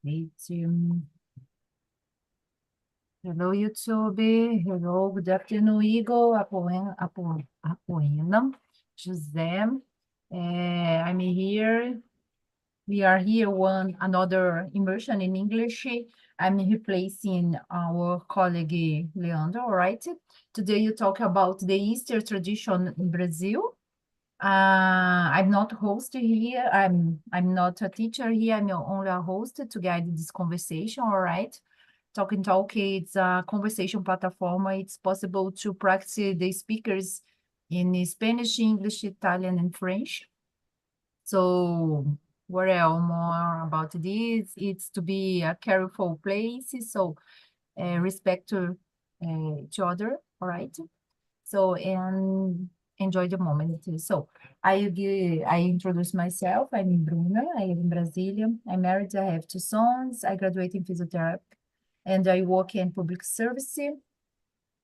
It's, hello, YouTube. Hello, good afternoon, Igor, Apoena, José. I'm here. We are here another immersion in English. I'm replacing our colleague Leandro, all right? Today you talk about the Easter tradition in Brazil. I'm not host here. I'm not a teacher here. I'm only a host to guide this conversation, all right? Talk, it's a conversation platform. It's possible to practice the speakers in Spanish, English, Italian, and French. So, what else more about this? It's to be a careful place, so respect to each other, all right? So, and enjoy the moment. So, I introduce myself. I'm Bruna. I live in Brasília. I'm married. I have two sons. I graduated in physiotherapy, and I work in public service.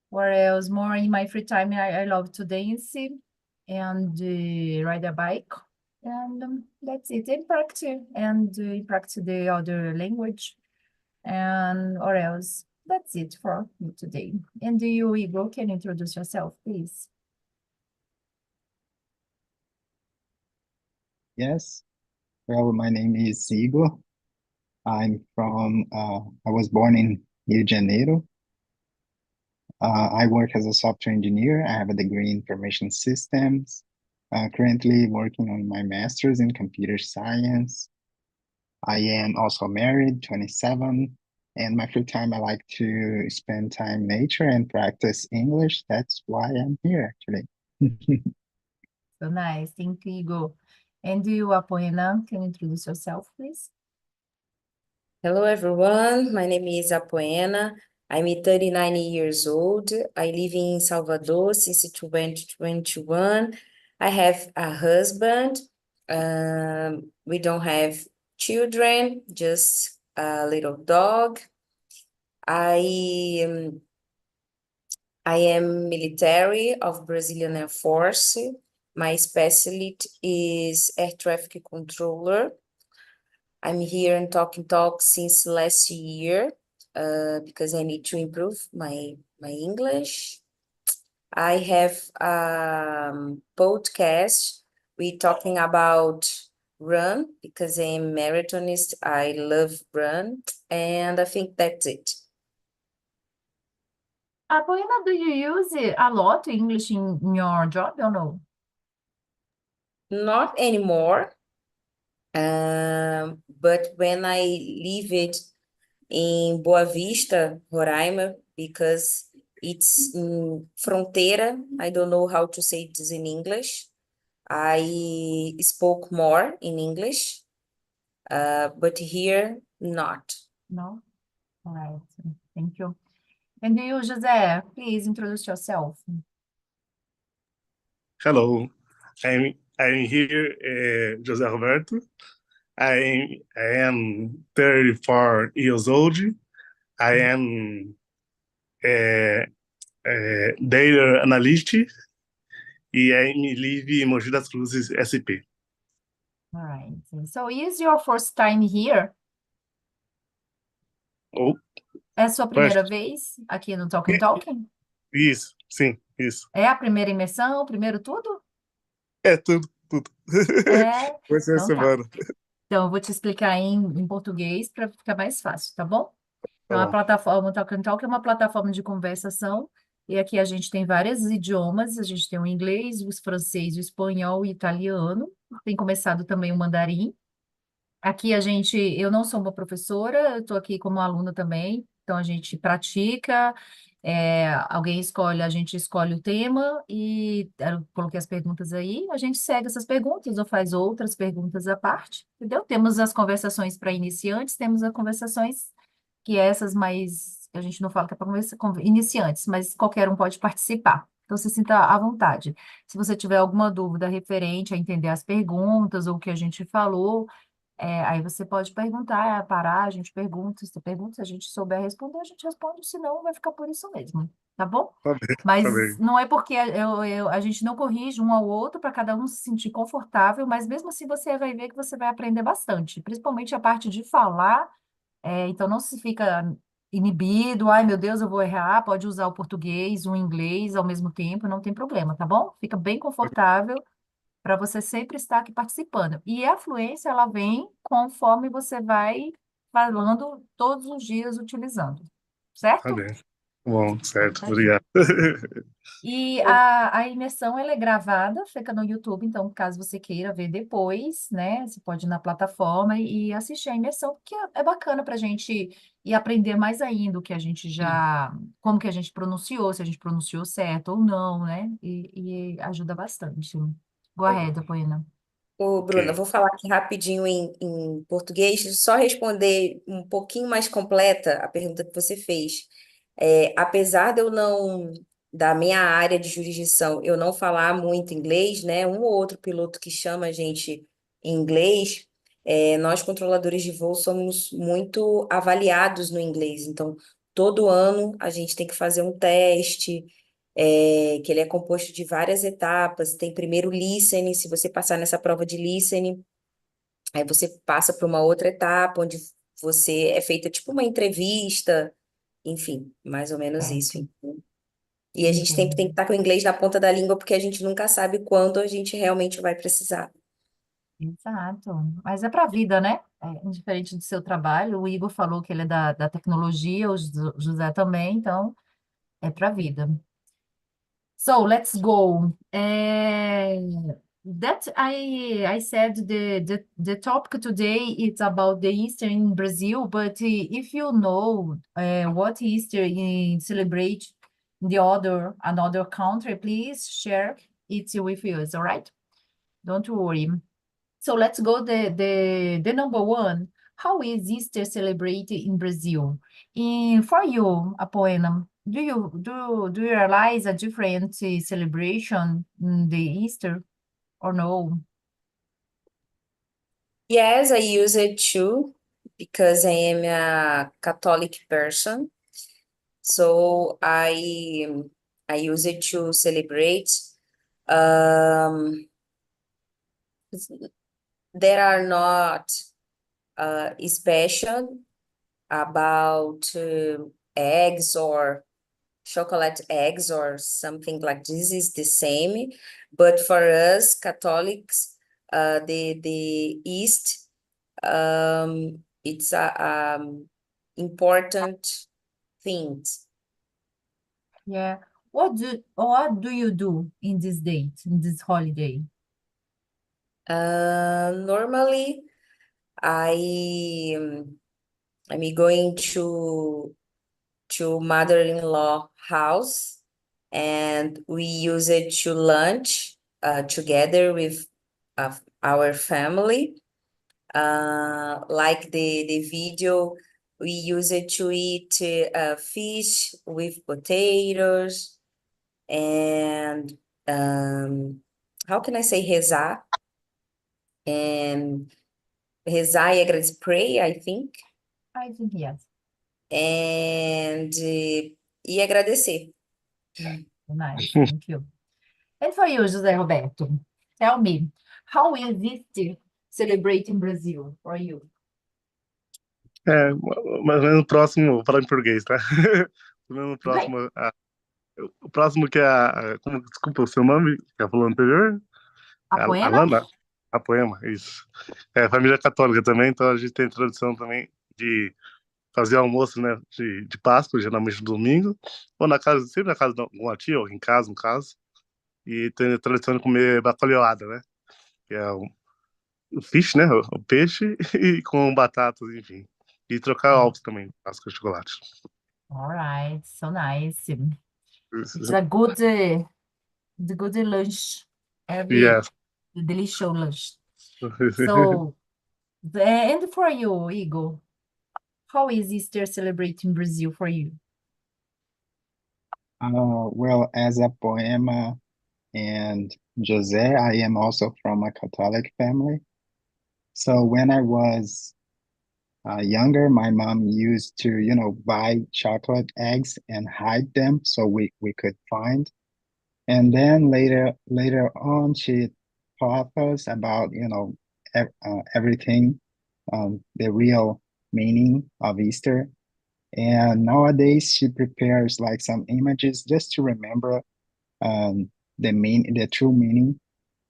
Where else? More in my free time, I love to dance and ride a bike. And that's it. And practice the other language. And or else. That's it for me today. And you, Igor, can you introduce yourself, please? Yes. Well, my name is Igor. I was born in Rio de Janeiro. I work as a software engineer. I have a degree in information systems. Currently working on my master's in computer science. I am also married, 27, and my free time I like to spend time in nature and practice English. That's why I'm here actually. So nice. Thank you, Igor. And you, Apoena, can you introduce yourself, please? Hello, everyone. My name is Apoena. I'm 39 years old. I live in Salvador since 2021. I have a husband. We don't have children, just a little dog. I am military of Brazilian Air Force. My specialty is air traffic controller. I'm here in Talk since last year because I need to improve my English. I have a podcast. We talking about run because I'm marathonist. I love run, and I think that's it. Apoena, do you use it a lot English in your job or no? Not anymore. But when I leave it in Boa Vista, Roraima, because it's in fronteira. I don't know how to say this in English. I spoke more in English, but here not. No? All right. Thank you. And you, José, please introduce yourself. Hello, I'm here, José Roberto. I am 34 years old. I am a, data analyst e I live in Mogi das Cruzes, SP. All right. So is your first time here? Oh, É a sua first, primeira vez aqui no Talking Talking? isso, sim, isso. É a primeira imersão, primeiro tudo? É tudo. É, Vai ser a então tá. semana. Então, eu vou te explicar em português para ficar mais fácil, tá bom? Tá Então, a bom. plataforma Talk Talk é uma plataforma de conversação, e aqui a gente tem vários idiomas, a gente tem o inglês, o francês, o espanhol e o italiano, tem começado também o mandarim. Aqui eu não sou uma professora, eu estou aqui como aluna também, então a gente pratica, a gente escolhe o tema e eu coloquei as perguntas aí, a gente segue essas perguntas ou faz outras perguntas à parte, entendeu? Temos as conversações para iniciantes, temos as conversações que essas mais, a gente não fala que é para iniciantes, mas qualquer um pode participar. Então, se sinta à vontade. Se você tiver alguma dúvida referente a entender as perguntas ou o que a gente falou, aí você pode perguntar, parar, a gente pergunta, se pergunta, se a gente souber responder, a gente responde, senão vai ficar por isso mesmo, tá bom? Tá Mas bem. não é porque a gente não corrige um ao outro para cada um se sentir confortável, mas mesmo assim você vai ver que você vai aprender bastante, principalmente a parte de falar Então não se fica inibido, ai meu Deus, eu vou errar, pode usar o português, o inglês ao mesmo tempo, não tem problema, tá bom? Fica bem confortável para você sempre estar aqui participando. E a fluência, ela vem conforme você vai falando todos os dias utilizando, Tá certo? bem. Bom, certo, Certinho. obrigado. E a imersão, ela é gravada, fica no YouTube, então, caso você queira ver depois, né, você pode ir na plataforma e assistir a imersão, que é bacana para a gente ir aprender mais ainda o que a gente já, como que a gente pronunciou, se a gente pronunciou certo ou não, né, e ajuda bastante. Go ahead, Poena. Ô, Bruna, Ok. vou falar aqui rapidinho em português, só responder um pouquinho mais completa a pergunta que você fez. Apesar de eu não, da minha área de jurisdição, eu não falar muito inglês, né? Um ou outro piloto que chama a gente em inglês, nós controladores de voo somos muito avaliados no inglês. Então, todo ano a gente tem que fazer um teste que ele é composto de várias etapas. Tem primeiro o listening, se você passar nessa prova de listening, aí você passa para uma outra etapa, onde você é feita tipo uma entrevista, enfim, mais ou menos isso. E a gente sempre tem que Entendo. estar com o inglês na ponta da língua, porque a gente nunca sabe quando a gente realmente vai precisar. Exato. Mas é para a vida, né? Diferente do seu trabalho. O Igor falou que ele é da tecnologia, o José também, então é para a vida. So let's go. That I said the topic today is about the Easter in Brazil, but if you know what Easter in celebrate in the other another country, please share it with us. All right? Don't worry. So let's go the number one. How is Easter celebrated in Brazil? For you, Apoena, do you realize a different celebration in the Easter or no? Yes, I use it too, because I am a Catholic person. So I use it to celebrate. Um, there are not special about eggs or chocolate eggs or something like this is the same. But for us Catholics, the East, it's a important thing. Yeah. What do you do in this date, in this holiday? Normally, I I'm going to mother-in-law house, and we use it to lunch together with our family. Like the video, we use it to eat fish with potatoes and how can I say rezar? And rezar e agradecer, pray, I think, I think yes. and e agradecer. Nice. Thank you. And for you, José Roberto, tell me, how is Easter celebrated in Brazil for you? Mais ou menos próximo, vou falar em português, tá? Mais ou menos Tudo bem? próximo, o próximo que é desculpa o seu nome, que falou anterior? Apoena? Alana? A poema, isso. Família católica também, então a gente tem tradição também de fazer almoço, né, de Páscoa, geralmente no domingo, ou na casa, sempre na casa de alguma tia, ou em casa, no caso, e tem a tradição de comer bacalhoada, né, que é o fish, né, o peixe, e com batatas, enfim. E trocar Oh, ovos também, Páscoa de chocolate. all right, so nice. It's a good lunch, every Yes. delicious lunch. So, and for you, Igor, how is Easter celebrated in Brazil for you? Well, as a poema and Jose, I am also from a Catholic family. So when I was younger, my mom used to, buy chocolate eggs and hide them so we could find. And then later on, she taught us about, everything, the real meaning of Easter. And nowadays she prepares like some images just to remember the true meaning.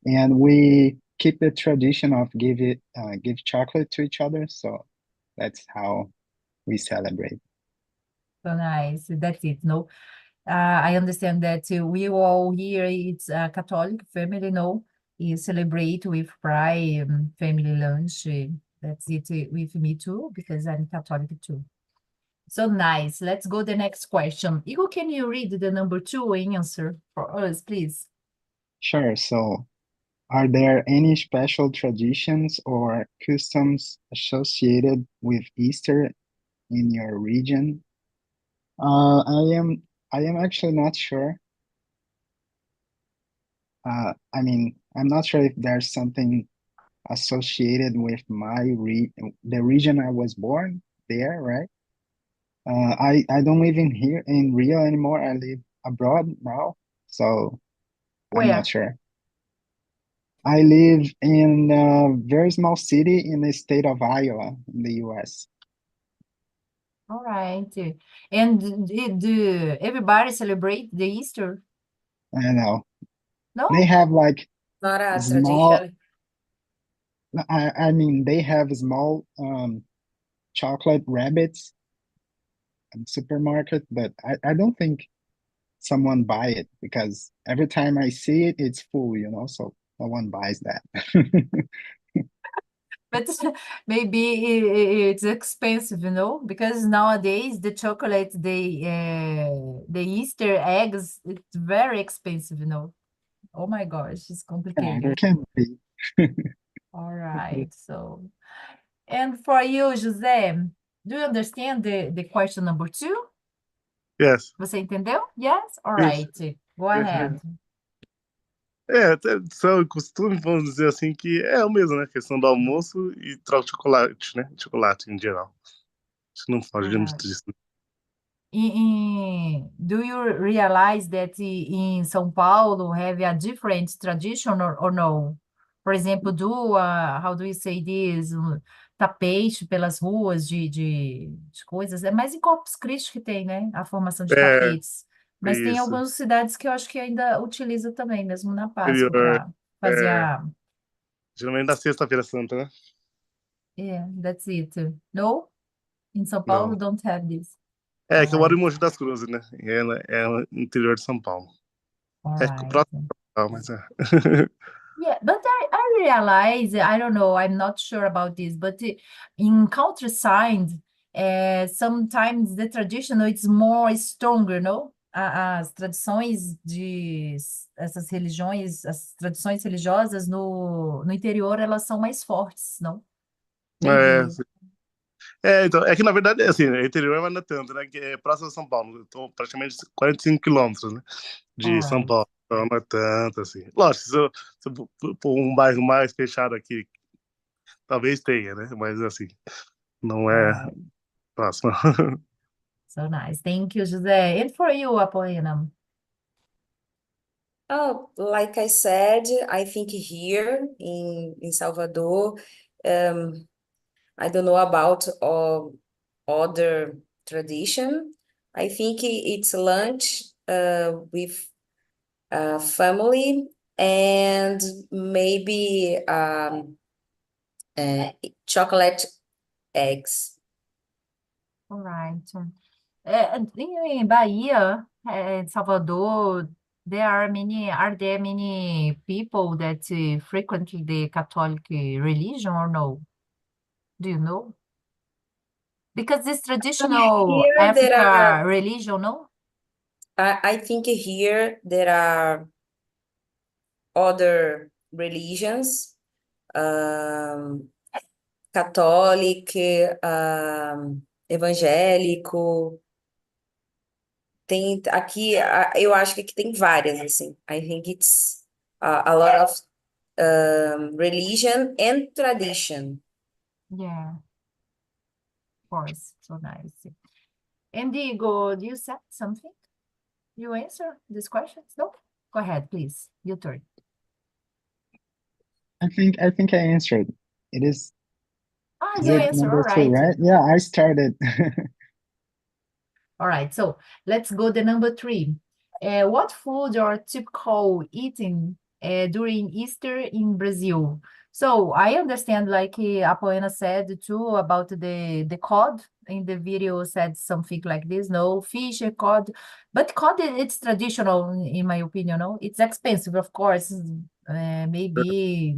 And we keep the tradition of give chocolate to each other. So that's how we celebrate. So nice. That's it. No, I understand that we all here, it's a Catholic family, no? You celebrate with fry family lunch. That's it with me too, because I'm Catholic too. So nice. Let's go the next question. Igor, can you read the number 2 answer for us, please? Sure. So are there any special traditions or customs associated with Easter in your region? I am actually not sure. I mean, I'm not sure if there's something associated with the region I was born there, right? I don't live in here in Rio anymore. I live abroad now, so I'm not Where? sure. I live in a very small city in the state of Iowa in the US. All right. And do everybody celebrate the Easter? I know. No? They have like Not a small, tradition. I mean, they have small chocolate rabbits in the supermarket, but I don't think someone buy it because every time I see it, it's full, so no one buys that. But maybe it's expensive, because nowadays the chocolate, the Easter eggs, it's very expensive. Oh my gosh, it's Yeah, there complicated. can be. All right, so. And for you, José, do you understand the question number 2? Yes. Você entendeu? Yes? All Yes. right, go Yes, ahead. tradição e costume, vamos dizer assim, que é o mesmo, né? Questão do almoço e troca de chocolate, né? Chocolate em geral. Isso não foge muito Correct. disso. Do you realize that in São Paulo have a different tradition or no? For example, how do you say this? Tapete pelas ruas de coisas. É mais em Corpus Christi que tem, né? A formação de É, tapetes. Mas tem isso. algumas cidades que eu acho que ainda utiliza também, mesmo na Páscoa, Interior, para fazer é, a... geralmente na sexta-feira santa, né? Yeah, that's it. No? In São Paulo, Não. don't have this. É All que eu moro right, em Mogi das Cruzes, né? E é no interior de São Paulo. all É right. próximo, mas é. Yeah, but I realize, I don't know, I'm not sure about this, but in countryside, sometimes the traditional is more stronger, no? As tradições essas religiões, as tradições religiosas no interior, elas são mais fortes, não? É, Maybe. então, é que na verdade, assim, interior mas não é tanto, né? Que é próximo de São Paulo. Eu tô praticamente 45 quilômetros, né? All De São right, Paulo. Então não é tanto, assim. Lógico, se eu for um bairro mais fechado aqui, talvez tenha, né? Mas, assim, não all é right. próximo. So nice. Thank you, José. And for you, Apoena? Oh, like I said, I think here in Salvador, I don't know about other tradition. I think it's lunch with family and maybe chocolate eggs. All right. In Bahia, Salvador, are there many people that frequent the Catholic religion or no? Do you know? Because this traditional Here there Africa are, religion, no? I think here there are other religions, católico, evangélico. Tem aqui, eu acho que aqui tem várias, assim. I think it's a lot of religion and tradition. Yeah, of course. So nice. And Diego, do you said something? You answer these questions? No? Go ahead, please. Your turn. I think I answered. It is Ah, Is you it answer. All number two, right. right? Yeah, I started. All right. So let's go to number 3. What food are typical eating during Easter in Brazil? So I understand, like Apoena said too, about the cod in the video said something like this. No, fish, cod, but cod it's traditional in my opinion. No, it's expensive, of course. Maybe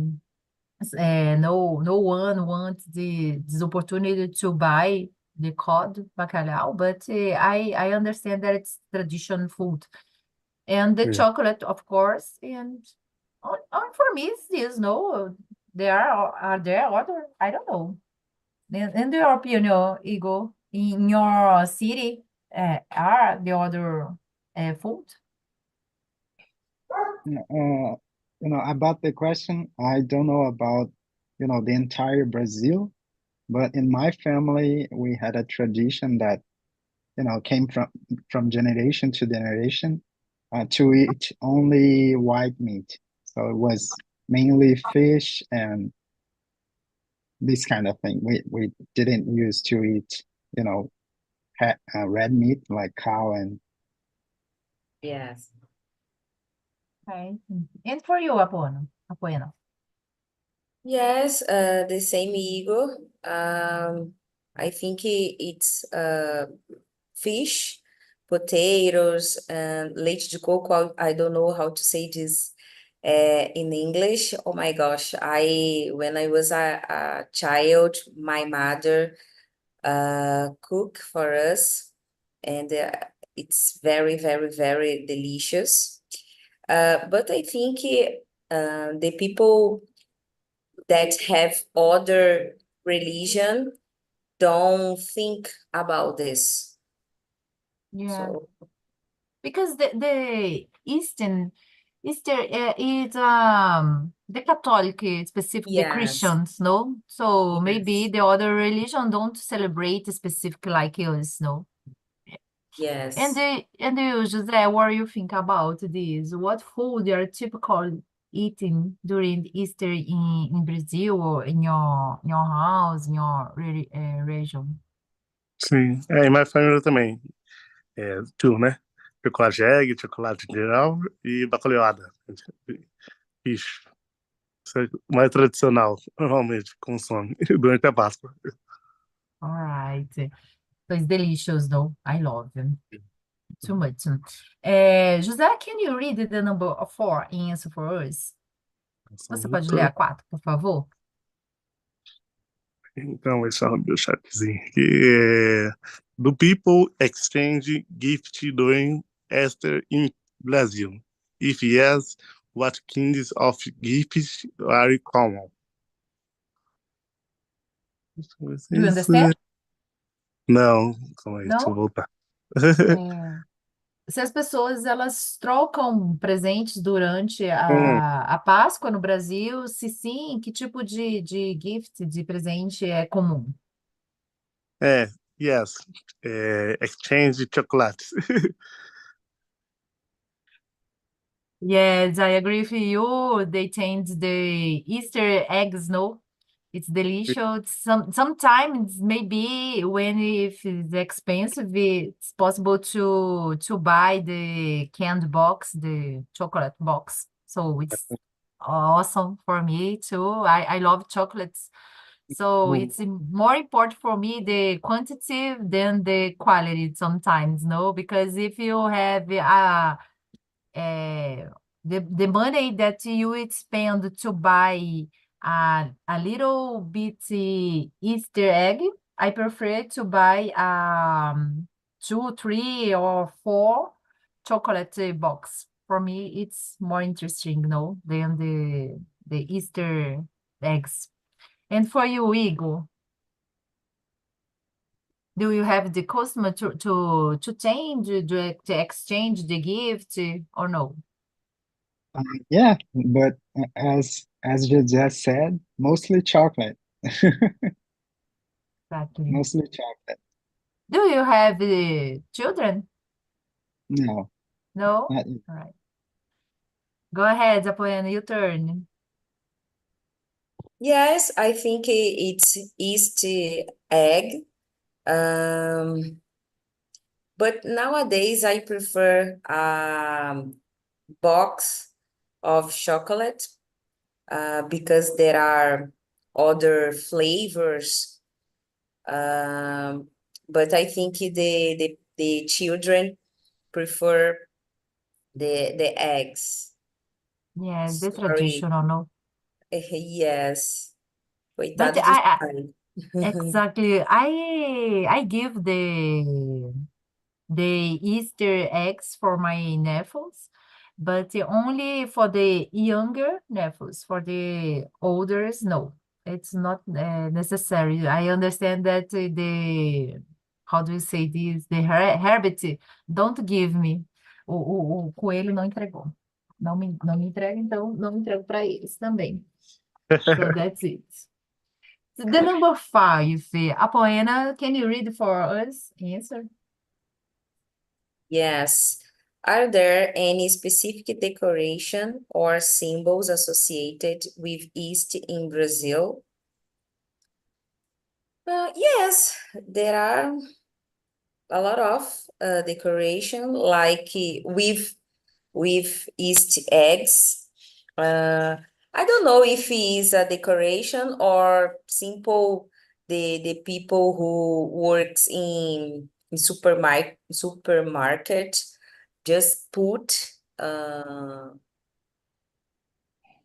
no one wants this opportunity to buy the cod bacalhau, but I understand that it's traditional food. And the Yeah. chocolate, of course, and for me, it's this, no, are there other, I don't know. In your opinion, Igor, in your city, are the other food? About the question, I don't know about, the entire Brazil, but in my family, we had a tradition that, came from generation to generation, to eat only white meat. So it was mainly fish and this kind of thing. We didn't used to eat, you know, red meat like cow and Yes. Okay. And for you, Apoena. Yes, the same Igor. I think it's fish, potatoes, and leite de coco. I don't know how to say this in English. Oh my gosh, when I was a child, my mother cook for us, and it's very, very, very delicious. But I think the people that have other religion don't think about this. Yeah. So Because the Easter is the Catholic specific the yes, Christians, no? So maybe yes, the other religion don't celebrate specific like us, no? And yes. you, José, what do you think about this? What food are typical eating during Easter in Brazil or in your house, in your region? Sim, em minha família também. Tudo, né? Chocolate egg, chocolate em geral e bacalhoada. Fish. Isso é o mais tradicional, normalmente, consome durante a Páscoa. All right. So it's delicious, though. I love them too much. José, can you read the number 4 in answer for us? Só um Você pode ler a minuto. 4, por favor? Então, esse é o meu chatzinho aqui. Do people exchange gift during Easter in Brazil? If yes, what kinds of gifts are common? Deixa eu ver se é Do you isso. understand? Não, calma aí, deixa eu Não? voltar. É. Se as pessoas elas trocam presentes durante Hum, a Páscoa no Brasil, se sim, que tipo de gift, de presente é comum? yes. Exchange chocolates. Yes, I agree with you. They change the Easter eggs, no? It's delicious. Sometimes maybe when if it's expensive, it's possible to buy the canned box, the chocolate box. So it's awesome for me too. I love chocolates. So Hum, it's more important for me the quantity than the quality sometimes, no? Because if you have uh, the money that you would spend to buy a little bit Easter egg, I prefer to buy 2, 3, or 4 chocolate box. For me, it's more interesting, no, than the Easter eggs. And for you, Igor, do you have the customer to change, to exchange the gift or no? yeah, but as you just said, mostly chocolate. Exactly. Mostly chocolate. Do you have children? No, No? not yet. All right. Go ahead, Apoena, your turn. Yes, I think it's Easter egg. But nowadays I prefer box of chocolate because there are other flavors. But I think the children prefer the eggs. Yes, the Sorry. traditional, no? Yes. But Coitado dos pais. exactly, I give the Easter eggs for my nephews, but only for the younger nephews. For the olders, no, it's not necessary. I understand that how do you say this? The Herbert don't give me. O coelho não entregou. Não me entrega, então não entrego para eles também. So that's it. So the number 5, Apoena, can you read for us? Answer. Yes. Are there any specific decoration or symbols associated with East in Brazil? Yes, there are a lot of decoration like with East eggs. I don't know if it's a decoration or simple the people who works in supermarket just put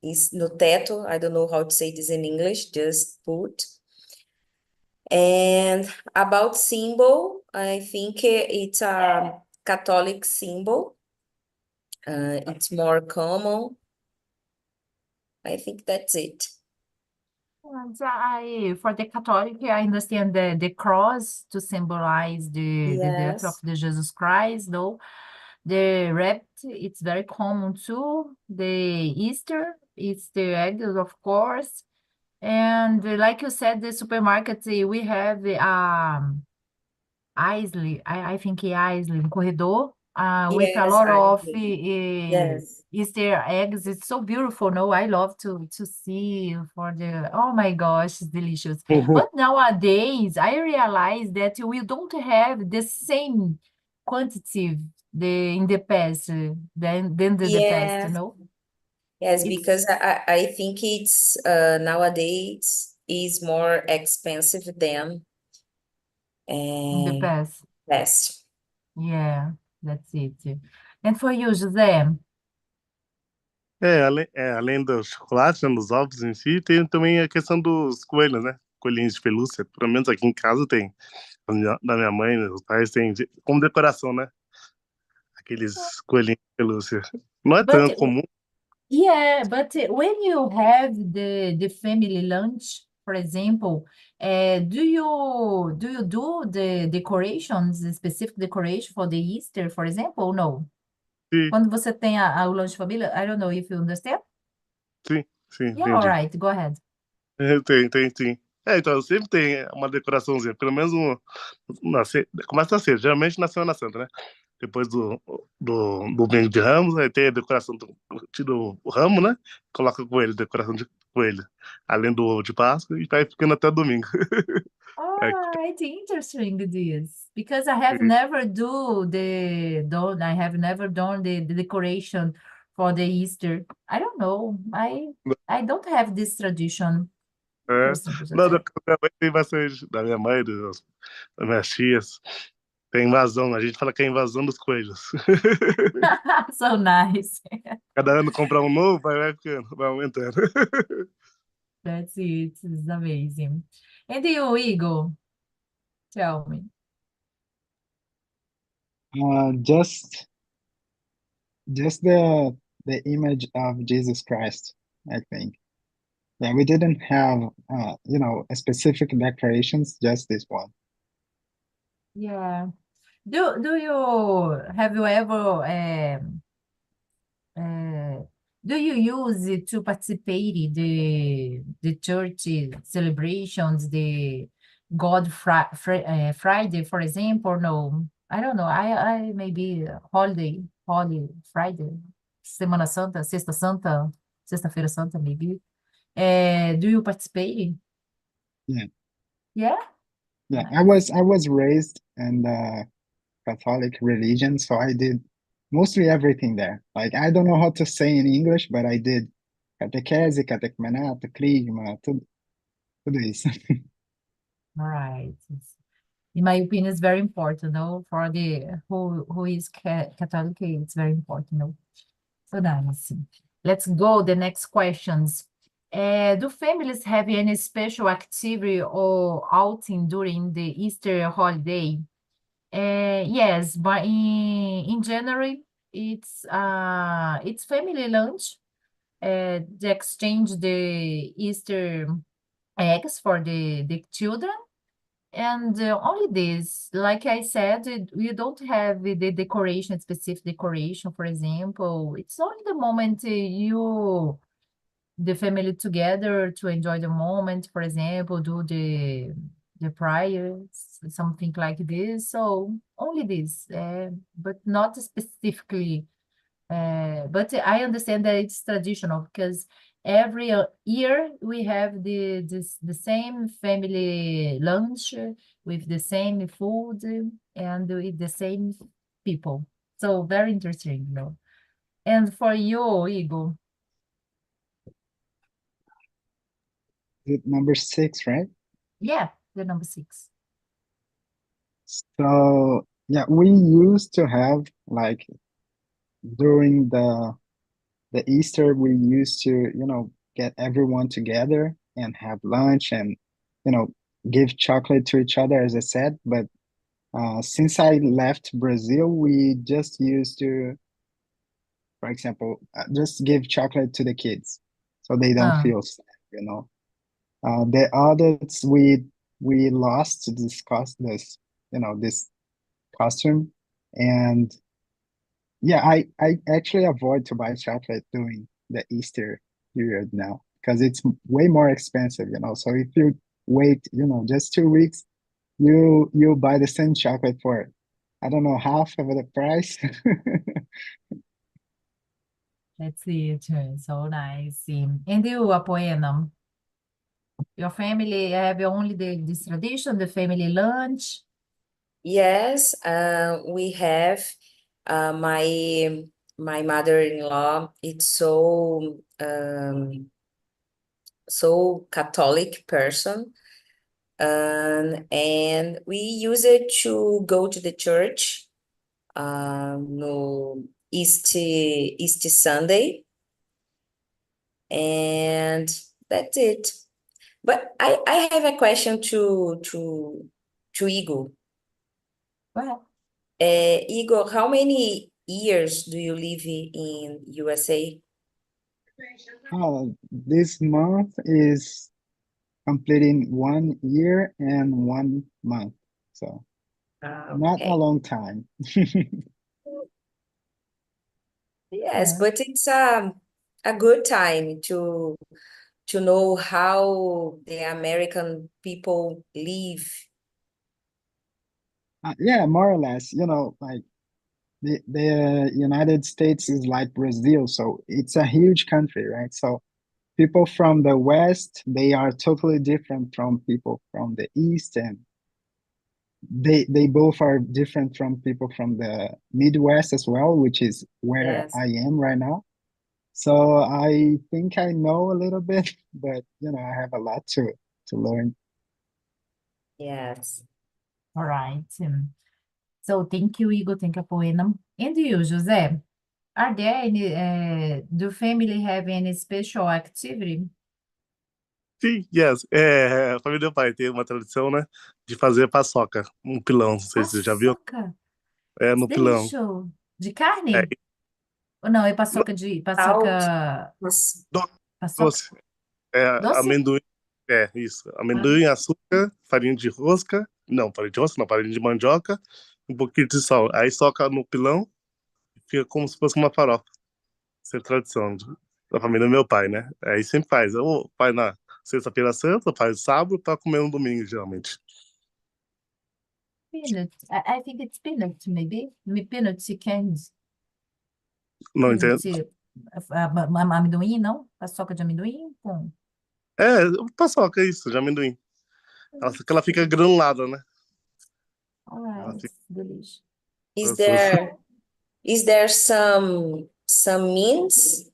is no teto. I don't know how to say this in English, just put. And about symbol, I think it's a Catholic symbol. It's more common. I think that's it. And for the Catholic, I understand the cross to symbolize the death of Yes. the Jesus Christ, though. The rabbit, it's very common too. The Easter egg, of course. And like you said, the supermarket, we have Isley, I think Isley, corredor, with a Yes, lot I of agree. Yes. Easter eggs. It's so beautiful, no? I love to see for the, oh my gosh, it's delicious. But nowadays, I realize that we don't have the same quantity in the past than the past, Yes. no? Yes, It's because I think it's nowadays is more expensive than in the uh, past. last. Yeah, that's it. And for you, José? Além do chocolate, né, dos ovos em si, tem também a questão dos coelhos, né? Coelhinhos de pelúcia. Pelo menos aqui em casa tem. Da minha mãe, meus pais têm como decoração, né? Aqueles coelhinhos de pelúcia. Não é But tão comum. yeah, but when you have the family lunch, for example, do you do the decorations, the specific decoration for the Easter, for example? No. Sim, Quando você tem o lanche de família, I don't know if you understand. sim, sim, Yeah, all entendi. right, go ahead. Tem, sim. Então, sempre tem uma decoraçãozinha, pelo menos começa a ser, geralmente na Semana Santa, né? Depois do domingo de Ramos, aí tem a decoração do ramo, né? Coloca coelho, decoração de coelho. Além do ovo de Páscoa, e vai ficando até domingo. All É, right, interesting this because I have never never done the decoration for the Easter. I don't know. I don't have this tradition. é. Interesting, Não, José. minha mãe tem bastante, da minha mãe, das minhas tias. Tem invasão, a gente fala que é a invasão dos coelhos. So nice. Cada ano comprar um novo, vai ficando, vai aumentando. That's it. It's amazing. And you, Igor, tell me. Just the image of Jesus Christ, I think. Yeah, we didn't have a specific decorations, just this one. Yeah. Have you ever do you use it to participate the church celebrations, the Friday, for example? Or no, I don't know. I maybe Holy Friday, Semana Santa, Sexta Santa, Sexta-feira Santa, maybe. Do you participate? Yeah, Yeah? yeah. Nice. I was raised in the Catholic religion, so I did mostly everything there. Like I don't know how to say in English, but I did catequese, catecumenato, crisma, tudo isso. Right. In my opinion, it's very important, no? For the who is Catholic, it's very important, no? So nice. Let's go the next questions. Do families have any special activity or outing during the Easter holiday? Yes, but in January, it's family lunch. They exchange the Easter eggs for the children. And only this, like I said, we don't have the decoration, specific decoration, for example. It's only the moment the family together to enjoy the moment, for example, do the prayers, something like this. So only this, but not specifically but I understand that it's traditional because every year we have the same family lunch with the same food and with the same people. So very interesting, you know. And for you, Igor, Number 6, right? yeah, the number 6. So yeah, we used to have like during the Easter, we used to, get everyone together and have lunch and, give chocolate to each other, as I said. But since I left Brazil, we just used to, for example, just give chocolate to the kids so they don't Ah, feel sad, The adults, we lost this costume, and yeah, I actually avoid to buy chocolate during the Easter period now because it's way more expensive, So if you wait, just 2 weeks, you buy the same chocolate for, I don't know, half of the price. that's it. So nice. And you, Apoena, your family have only this tradition, the family lunch? Yes, we have my mother-in-law. It's so Catholic person, and we use it to go to the church no Easter Sunday, and that's it. But I have a question to Igor. Well, Igor, how many years do you live in USA? This month is completing 1 year and 1 month, so not a Okay. long time. Yes, yeah. but it's a good time to know how the American people live. Yeah, more or less, like the United States is like Brazil, so it's a huge country, right? So people from the West, they are totally different from people from the East, and they both are different from people from the Midwest as well, which is where Yes, I am right now. So I think I know a little bit, but I have a lot to learn. yes. All right. So thank you, Igor. Thank you, Poena. And you, José? Are there any, do family have any special activity? Sim, yes. A família do meu pai tem uma tradição, né, de fazer paçoca, um pilão, não sei se você já viu. Paçoca. É It's no pilão. delicious. De É, carne? Ou não, é não, Salt, paçoca, mas paçoca doce. É doce? amendoim. É, isso. Ah, Amendoim, açúcar, farinha de rosca. Não, farinha de rosca, não, farinha de mandioca, um pouquinho de sal. Aí soca no pilão e fica como se fosse uma farofa. Isso é tradição da família do meu pai, né? Aí sempre faz. Ou faz na sexta-feira santa, faz sábado para comer no domingo, geralmente. peanut. I think it's peanut, maybe. Peanut candy. Não Peanut, entendo. amendoim, não? Paçoca de amendoim? Com... É, paçoca, é isso, de amendoim. Que ela fica granulada, né? All Ela right, fica delicious. Is gostosa. there some means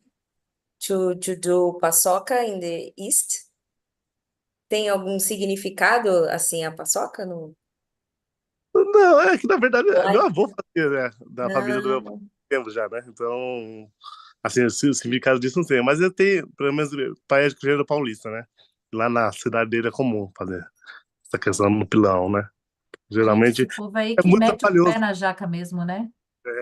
to do paçoca in the East? Tem algum significado assim a paçoca no Não, é que na verdade meu like? avô fazia, né? Da família do meu pai, Ah, tempo já, né? Então, assim, o significado disso não sei. Mas eu tenho, pelo menos, meu pai é de Cruzeiro Paulista, né? Lá na cidade dele é comum fazer essa questão no pilão, né? Gente, Geralmente esse povo aí é que muito mete o pé trabalhoso. na jaca mesmo, né?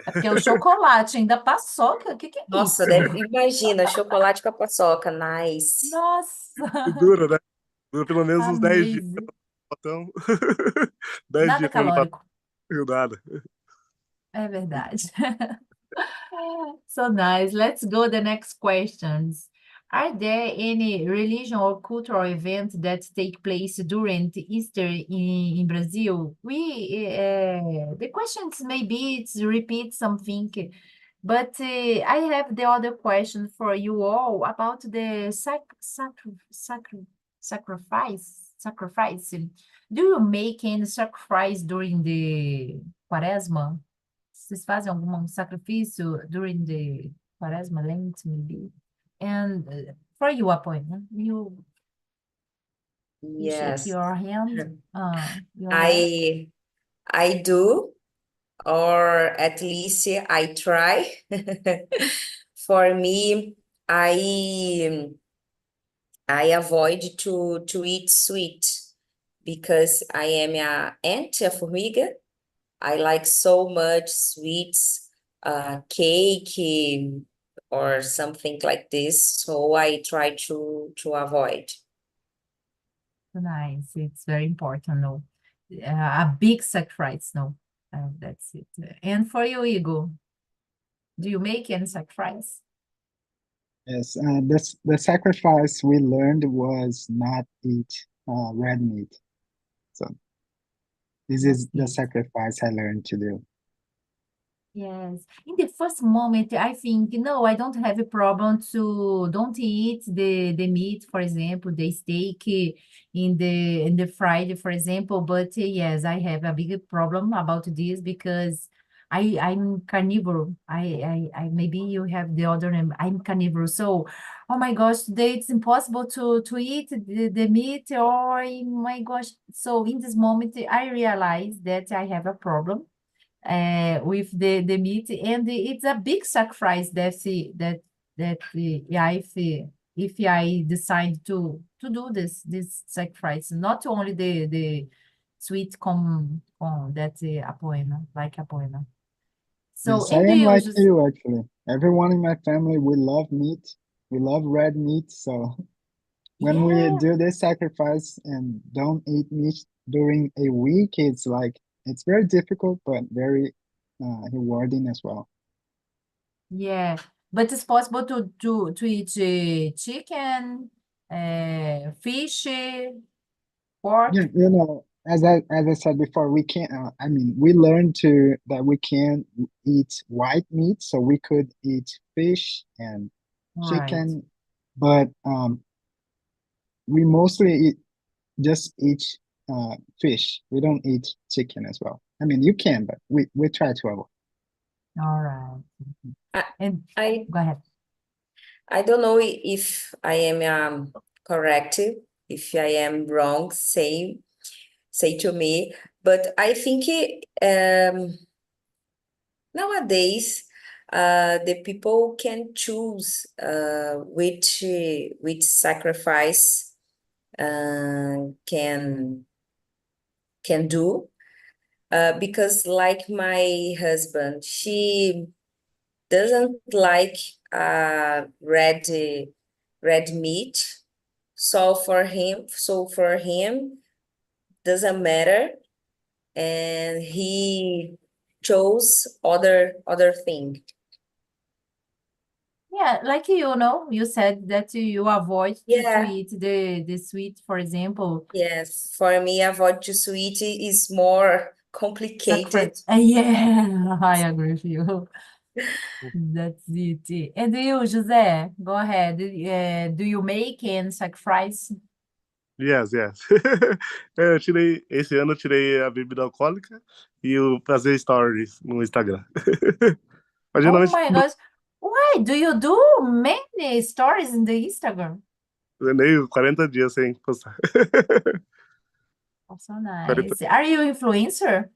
É porque o chocolate ainda paçoca. O que é nossa, isso? imagina, chocolate com a paçoca, nice. Nossa, E dura, né? Dura pelo menos uns 10 dias. amazing. Então, 10 Nada dias comendo pra calórico. nada. É verdade. So nice. Let's go the next questions. Are there any religion or cultural events that take place during the Easter in Brazil? The questions maybe it's repeat something, but I have the other question for you all about the sacrifice. Do you make any sacrifice during the Quaresma? Vocês fazem algum sacrifício during the Quaresma, Lent, maybe? And for you, appointment, you shake Yes. your hand, your leg. I do, or at least I try. For me, I avoid to eat sweet because I am a ant, a formiga. I like so much sweets, cake or something like this, so I try to avoid. Nice. It's very important, no. A big sacrifice, no. That's it. And for you, Igor, do you make any sacrifice? Yes, the sacrifice we learned was not eat red meat. So this is the Okay. sacrifice I learned to do. Yes. In the first moment, I think, no, I don't have a problem to don't eat the meat, for example, the steak in the Friday, for example. But yes, I have a big problem about this because I'm carnivore. I maybe you have the other name. I'm carnivore. So, oh my gosh, today it's impossible to eat the meat. Oh my gosh. So in this moment, I realize that I have a problem with the meat, and it's a big sacrifice yeah, if I decide to do this sacrifice, not only the sweet com that apoena, like apoena. So, Yes, I and do am you like just you actually. Everyone in my family, we love meat. We love red meat. So when we yeah. do this sacrifice and don't eat meat during a week, it's like it's very difficult, but very rewarding as well. Yeah, but it's possible to eat chicken, fish, pork. Yeah, you know, as I said before, we can't. I mean, we learned to that we can eat white meat, so we could eat fish and Right. chicken, but we mostly just eat fish. We don't eat chicken as well. I mean, you can, but we try to avoid. All right. I And I, go ahead. I don't know if I am correct, if I am wrong, say to me, but I think nowadays the people can choose which sacrifice can do because like my husband, she doesn't like red meat. So for him doesn't matter, and he chose other thing. Yeah, like you said that you avoid to Yeah, eat the sweet, for example, yes. For me, avoid to sweet is more complicated. sacrifice. Yeah, I agree with you. That's it. And you, José, go ahead. Do you make and sacrifice? Yes, yes. Esse ano eu tirei a bebida alcoólica e o fazer stories no Instagram. Mas Oh geralmente my gosh. Why do you do many stories in the Instagram? eu nem 40 dias sem postar. Oh, so 40. nice. Are you influencer?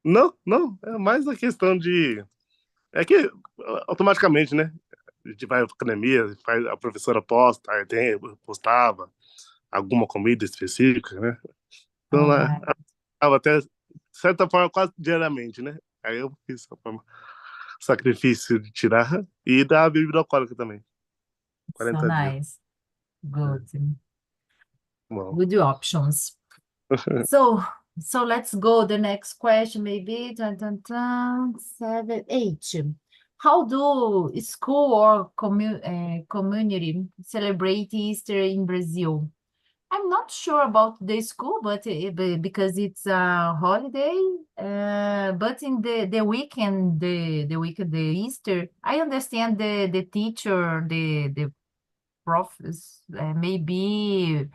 Não, não, é mais a questão de. É que automaticamente, né? A gente vai pra academia, a professora posta, aí eu postava alguma comida específica, né? Então, All né, right. tava até, de certa forma, quase diariamente, né? Aí eu fiz a forma, sacrifício de tirar e da bebida alcoólica também, So 40 dias. nice. Good. Bom. Good options. So, so let's go. The next question, maybe. Dun, dun, dun, 7, 8. How do school or community celebrate Easter in Brazil? I'm not sure about the school, but because it's a holiday, but in the weekend, the Easter, I understand the teacher, the profs, maybe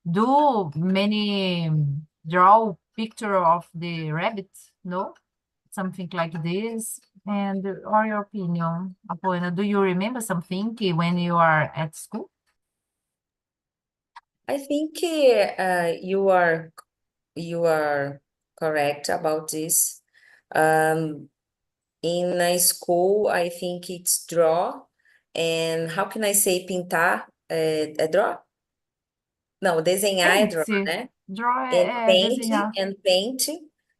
do many draw picture of the rabbit, no? Something like this. And or your opinion, Apoena, do you remember something when you are at school? I think you are correct about this. In a school, I think it's draw, and how can I say pintar? É draw? Não, desenhar é draw, Paint. né? Draw And paint, desenhar.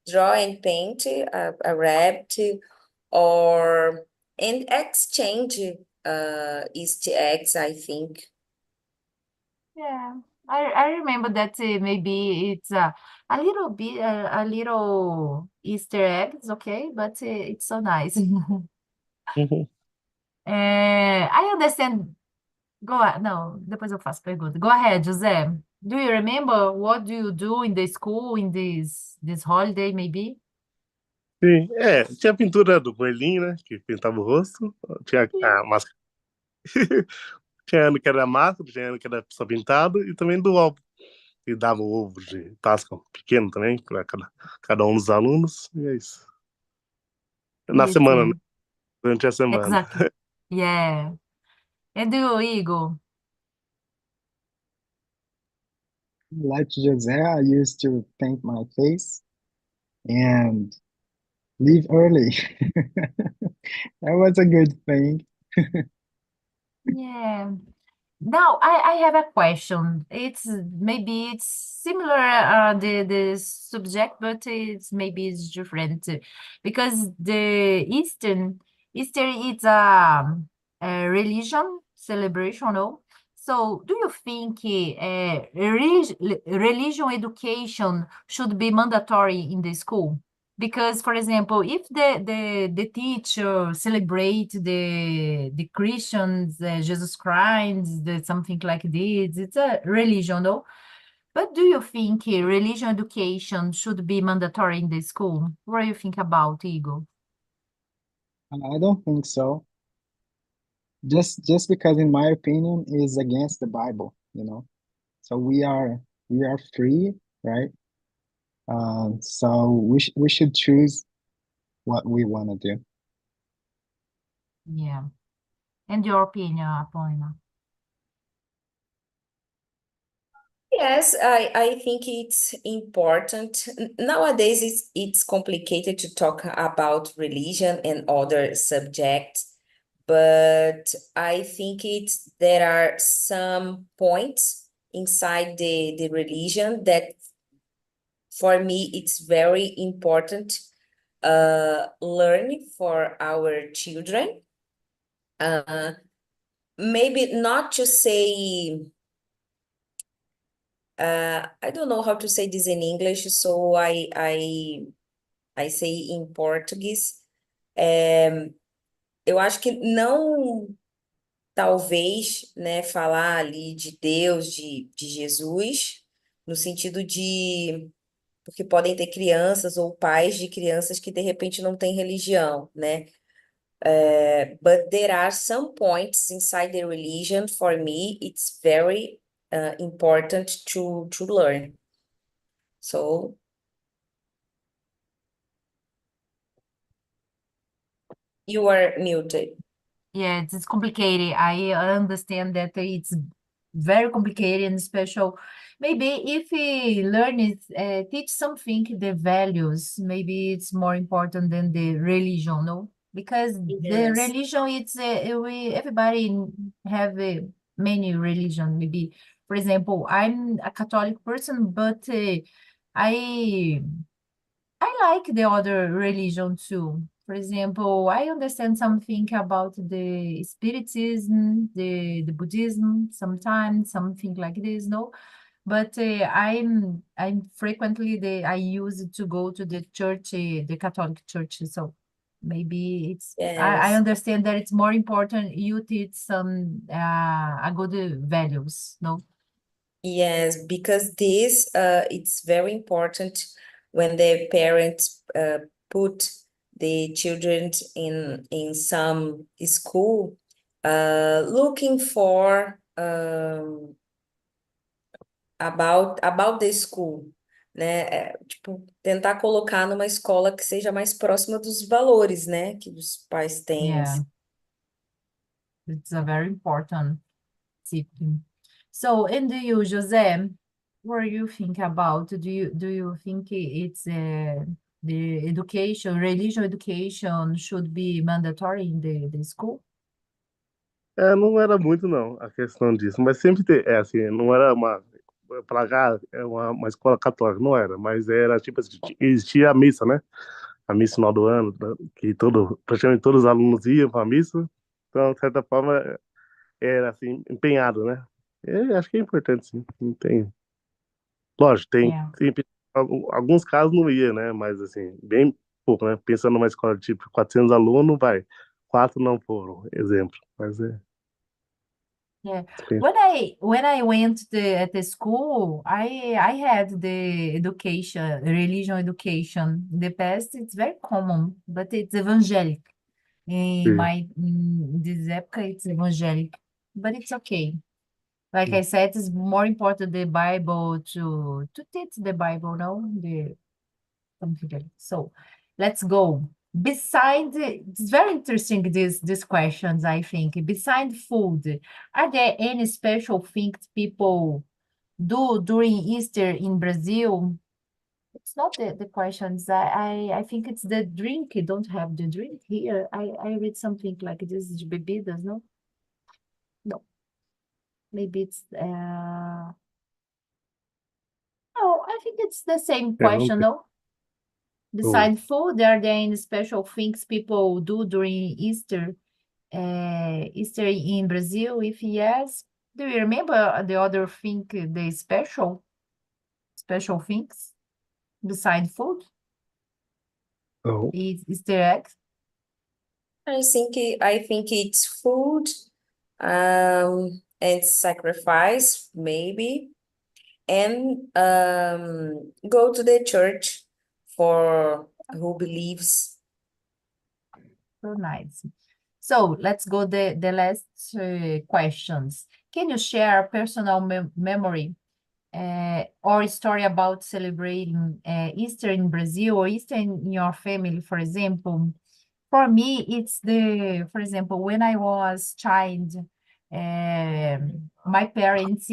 draw and paint a rabbit, or and exchange Easter eggs, I think. Yeah, I remember that maybe it's a little bit a little Easter eggs, okay, but it's so nice. Uhum. I understand. Não, depois eu faço pergunta. Go ahead, José. Do you remember what do you do in the school in this holiday, maybe? Sim, tinha a pintura do coelhinho, né? Que pintava o rosto, tinha Yeah. a máscara. Tinha ano que era máscara, tinha ano que era só pintado, e também do ovo. E dava o ovo de Páscoa pequeno também, para cada um dos alunos, e é isso. Na It's semana, né? Durante a semana. exactly. Yeah. And you, Igor? Like Jose, I used to paint my face and leave early. That was a good thing. Yeah. Now, I have a question. It's maybe it's similar the subject, but it's different because the Easter is a religion celebration, no? So, do you think religion education should be mandatory in the school? Because, for example, if the teacher celebrate the Christians, Jesus Christ, something like this, it's a religion, no? But do you think religion education should be mandatory in the school? What do you think about, Igor? I don't think so. Just because, in my opinion, is against the Bible, you know. So we are free, right? So we should choose what we want to do. Yeah. And your opinion, Apoina? Yes, I think it's important. Nowadays, it's complicated to talk about religion and other subjects, but I think there are some points inside the religion that for me it's very important learning for our children. Maybe not to say I don't know how to say this in English, so I say em português. Eu acho que não, talvez, né, falar ali de Deus, de Jesus, no sentido de, porque podem ter crianças ou pais de crianças que de repente não têm religião, né? But there are some points inside the religion, for me, it's very important to learn. So, you are muted. Yeah, it's complicated. I understand that it's very complicated and special. Maybe if we learn it, teach something, the values, maybe it's more important than the religion, no? Because the Yes. religion, it's everybody have many religion. Maybe, for example, I'm a Catholic person, but I like the other religion too. For example, I understand something about the Spiritism, the Buddhism, sometimes something like this, no? But I'm frequently I use to go to the church, the Catholic church. So maybe I Yes. understand that it's more important you teach some a good values, no? Yes, because this it's very important when the parents put the children in some school looking for about the school, né? Tipo, tentar colocar numa escola que seja mais próxima dos valores, né? Que os pais têm, Yeah, assim. it's a very important tip. So, and do you, Jose, what do you think about? Do you think it's the education, religious education should be mandatory in the school? Não era muito, não, a questão disso, mas sempre assim, não era pra cá, é uma escola católica, não era, mas era tipo assim, existia a missa, né? A missa no final do ano, né, que praticamente todos os alunos iam para a missa, então, de certa forma, era assim, empenhado, né? Acho que é importante, sim, não tem. Lógico, tem Yeah. sempre, alguns casos não ia, né? Mas assim, bem pouco, né? Pensando numa escola de tipo 400 alunos, vai, quatro não foram, exemplo, mas Yeah. sim. When I went at the school, I had the education, religion education. In the past, it's very common, but it's evangelic. Sim. In this epoch, it's evangelic, but it's okay. Like I said, it's more important the Bible to teach the Bible, no? The something like that. So let's go. Besides, it's very interesting these questions, I think. Besides food, are there any special things people do during Easter in Brazil? It's not the questions. I think it's the drink. You don't have the drink here. I read something like this is bebidas, no? No. Maybe it's no, I think it's the same Não question, tem. no? Besides food, are there any special things people do during Easter? Easter in Brazil? If yes, do you remember the other thing, the special things besides food? Não. Easter eggs? I think it's food, and sacrifice, maybe, and go to the church for who believes. So nice. So let's go the last questions. Can you share a personal memory or a story about celebrating Easter in Brazil or Easter in your family, for example? For me, it's for example, when I was child, my parents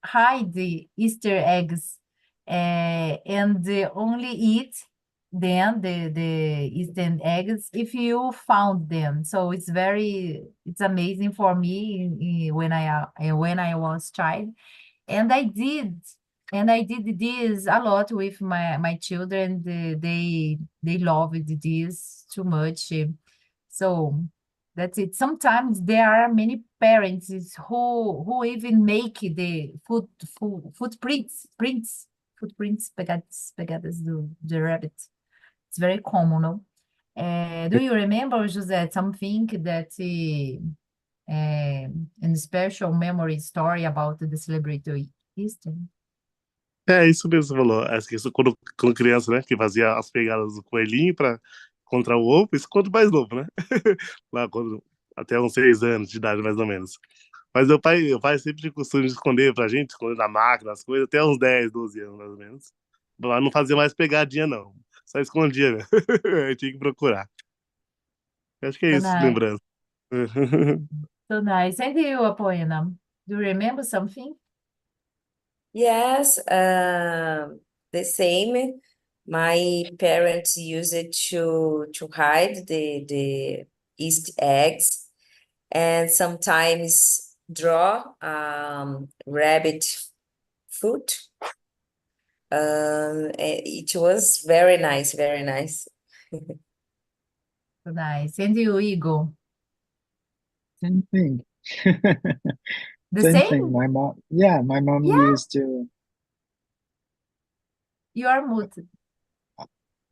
hide the Easter eggs and they only eat then the Easter eggs if you found them. So it's amazing for me when I was child. And I did this a lot with my children. They loved this too much. So that's it. Sometimes there are many parents who even make the footprints pegadas the rabbit. It's very common, no? Do you remember, José, something that in special memory story about the celebratory Easter? Isso mesmo, você falou. Acho que isso quando criança, né? Que fazia as pegadas do coelhinho para contra o ovo, isso quando mais novo, né? Lá quando, até uns 6 anos de idade, mais ou menos. Mas meu pai sempre tinha costume de esconder pra gente, esconder na máquina, as coisas, até uns 10, 12 anos, mais ou menos. Lá não fazia mais pegadinha, não. Só escondia, né? Aí tinha que procurar. Acho que é So isso, nice. lembrando. So nice. And you, Apoena, do you remember something? Yes, the same. My parents use it to hide the Easter eggs and sometimes draw rabbit foot. It was very nice, very nice. So nice. And you, Igor? Same thing. The Same thing. same? My mom Yeah, used to. you are muted.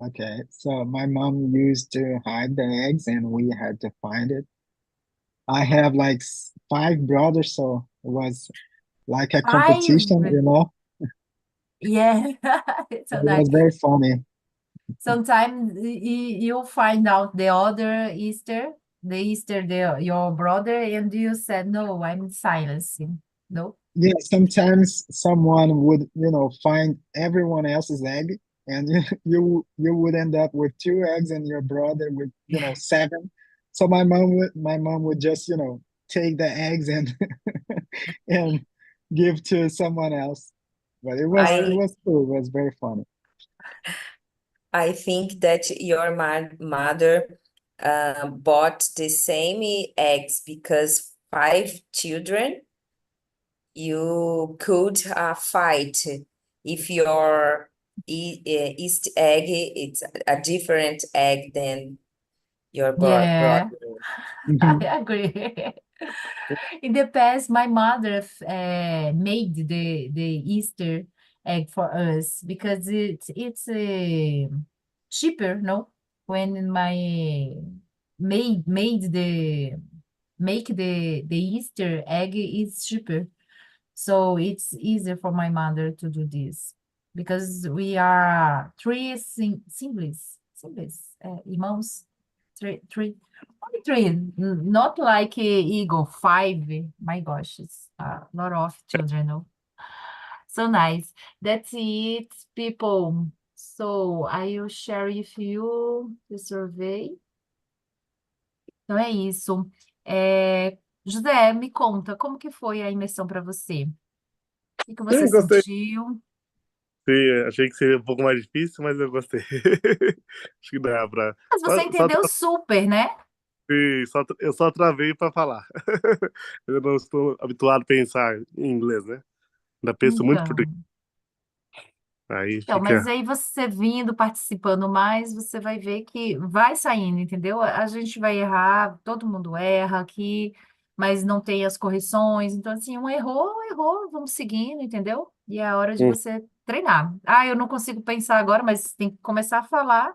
Okay, so my mom used to hide the eggs, and we had to find it. I have like 5 brothers, so it was like a competition, Five. you know. Yeah, it's so It nice. was very funny. Sometimes you find out the other Easter, your brother, and you said, no, I'm silencing. No? Yeah, sometimes someone would, find everyone else's egg, and you would end up with 2 eggs, and your brother with, 7. So my mom would just, take the eggs and and give to someone else. But it was it I was cool. It was very funny. I think that your mother bought the same eggs because 5 children, you could fight if your East egg it's a different egg than your brother. Yeah, I Mhm. agree. In the past, my mother made the Easter egg for us because it's cheaper, no? When my maid made the make the Easter egg is cheaper. So it's easier for my mother to do this because we are three siblings, irmãos, three, only three, not like Eagle, 5. My gosh, it's a lot of children. No? So nice. That's it, people. So I will share with you the survey. Então é isso. José, me conta, como que foi a imersão para você? O que você Gostei. sentiu? Sim, achei que seria um pouco mais difícil, mas eu gostei. Acho que dá pra. Mas você entendeu super, né? Eu só travei para falar. Eu não estou habituado a pensar em inglês, né? Ainda penso muito Então, português. Aí mas fica. aí você vindo, participando mais, você vai ver que vai saindo, entendeu? A gente vai errar, todo mundo erra aqui, mas não tem as correções. Então, assim, um errou, errou, vamos seguindo, entendeu? E é a hora de Hum, você treinar. Ah, eu não consigo pensar agora, mas tem que começar a falar,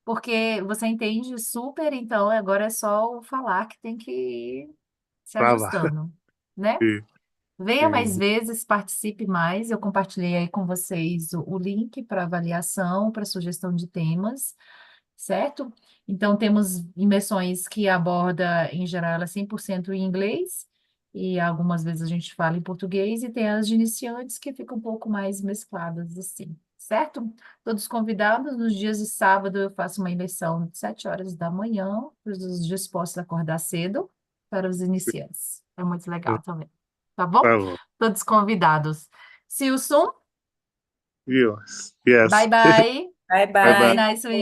porque você entende super, então agora é só o falar que tem que ir se travar. ajustando, né? Sim, Venha mais sim. vezes, participe mais. Eu compartilhei aí com vocês o link para avaliação, para sugestão de temas, certo? Então, temos imersões que aborda, em geral, ela 100% em inglês, e algumas vezes a gente fala em português, e tem as de iniciantes que ficam um pouco mais mescladas assim, certo? Todos convidados, nos dias de sábado eu faço uma imersão de 7 horas da manhã, para os dispostos a acordar cedo, para os iniciantes. É muito legal também. Tá bom? Tá bom. Todos convidados. See you soon. Yes. Yes. Bye bye. Bye Have a Bye bye. bye. nice week.